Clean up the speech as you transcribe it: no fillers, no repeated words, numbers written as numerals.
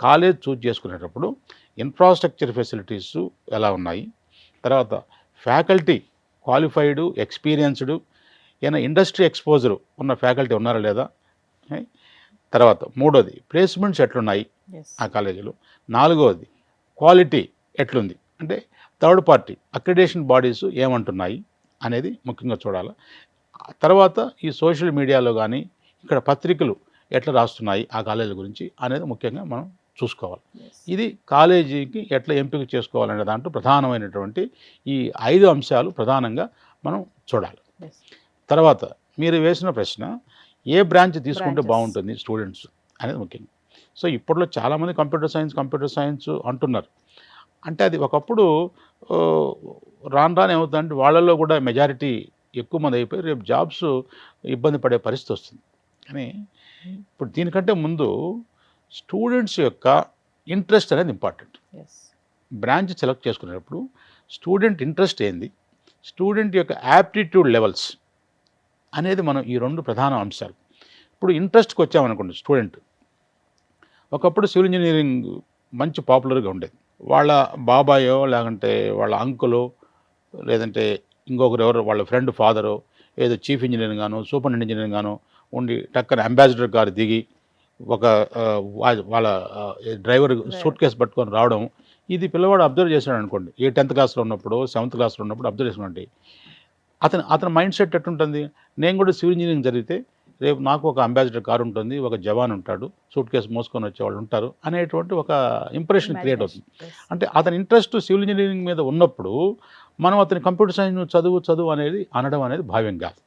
College choose చేసుకునేటప్పుడు infrastructure facilities ఎలా ఉన్నాయి, తర్వాత ఫ్యాకల్టీ క్వాలిఫైడ్, ఎక్స్పీరియన్స్డ్, ఏమైనా ఇండస్ట్రీ ఎక్స్పోజర్ ఉన్న ఫ్యాకల్టీ ఉన్నారా లేదా, తర్వాత మూడోది ప్లేస్మెంట్స్ ఎట్లున్నాయి ఆ కాలేజీలో, నాలుగోది క్వాలిటీ ఎట్లుంది, అంటే థర్డ్ పార్టీ అక్రిడేషన్ బాడీస్ ఏమంటున్నాయి అనేది ముఖ్యంగా చూడాలి. తర్వాత ఈ సోషల్ మీడియాలో కానీ ఇక్కడ పత్రికలు ఎట్లా రాస్తున్నాయి ఆ కాలేజీ గురించి అనేది ముఖ్యంగా మనం చూసుకోవాలి. ఇది కాలేజీకి ఎట్లా ఎంపిక చేసుకోవాలనే దాంట్లో ప్రధానమైనటువంటి ఈ 5 అంశాలు ప్రధానంగా మనం చూడాలి. తర్వాత మీరు వేసిన ప్రశ్న ఏ బ్రాంచ్ తీసుకుంటే బాగుంటుంది స్టూడెంట్స్ అనేది ముఖ్యంగా. సో ఇప్పట్లో చాలామంది కంప్యూటర్ సైన్స్ అంటున్నారు. అంటే అది ఒకప్పుడు రాను రాను ఏమవుతుందంటే వాళ్ళల్లో కూడా మెజారిటీ ఎక్కువ మంది అయిపోయి రేపు జాబ్స్ ఇబ్బంది పడే పరిస్థితి వస్తుంది. కానీ ఇప్పుడు దీనికంటే ముందు స్టూడెంట్స్ యొక్క ఇంట్రెస్ట్ అనేది ఇంపార్టెంట్. బ్రాంచ్ సెలెక్ట్ చేసుకునేటప్పుడు స్టూడెంట్ ఇంట్రెస్ట్ ఏంది, స్టూడెంట్ యొక్క యాప్టిట్యూడ్ లెవెల్స్ అనేది మనం ఈ 2 ప్రధాన అంశాలు. ఇప్పుడు ఇంట్రెస్ట్కి వచ్చామనుకోండి, స్టూడెంట్ ఒకప్పుడు సివిల్ ఇంజనీరింగ్ మంచి పాపులర్గా ఉండేది. వాళ్ళ బాబాయో లేదంటే వాళ్ళ అంకులో లేదంటే ఇంకొకరు ఎవరో వాళ్ళ ఫ్రెండ్ ఫాదరో ఏదో చీఫ్ ఇంజనీరింగ్ గాను సూపరింటెండెంట్ ఇంజనీరింగ్ గాను ఉండి టక్కన అంబాసిడర్ కారు దిగి ఒక వాళ్ళ డ్రైవర్ సూట్ కేసు పట్టుకొని రావడం, ఇది పిల్లవాడు అబ్జర్వ్ చేశాడు అనుకోండి, 10th క్లాస్లో ఉన్నప్పుడు 7th క్లాస్లో ఉన్నప్పుడు అబ్జర్వ్ చేసుకోండి, అతని మైండ్ సెట్ ఎట్టుంటుంది, నేను కూడా సివిల్ ఇంజనీరింగ్ జరిగితే రేపు నాకు ఒక అంబాసిడర్ కారు ఉంటుంది, ఒక జవాన్ ఉంటాడు, సూట్ కేసు మోసుకొని వచ్చేవాళ్ళు ఉంటారు అనేటువంటి ఒక ఇంప్రెషన్ క్రియేట్ అవుతుంది. అంటే అతని ఇంట్రెస్ట్ సివిల్ ఇంజనీరింగ్ మీద ఉన్నప్పుడు మనం అతని కంప్యూటర్ సైన్స్ చదువు అనేది అనడం అనేది భావ్యం కాదు.